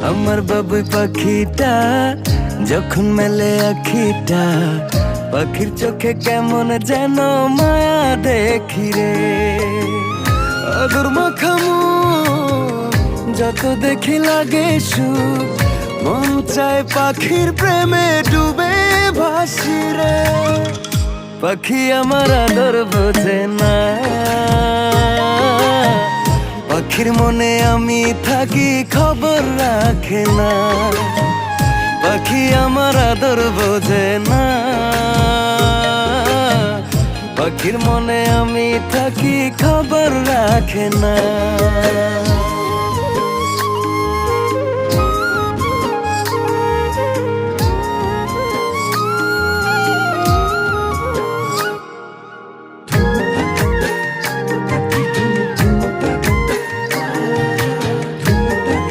আমার বাবুই পাখিটা যখন মেলে আখিটা, পাখির চোখে কেমন যেন মায়া দেখি রে। আদর মাখামু যত দেখি লাগে সুখ, মন চায় পাখির প্রেমে ডুবে ভাসি রে। পাখি আমার আদর বোঝে না, পাখির মনে আমি থাকি খবর রাখে না। পাখি আমার আদর বোঝে না, পাখির মনে আমি থাকি খবর রাখে না।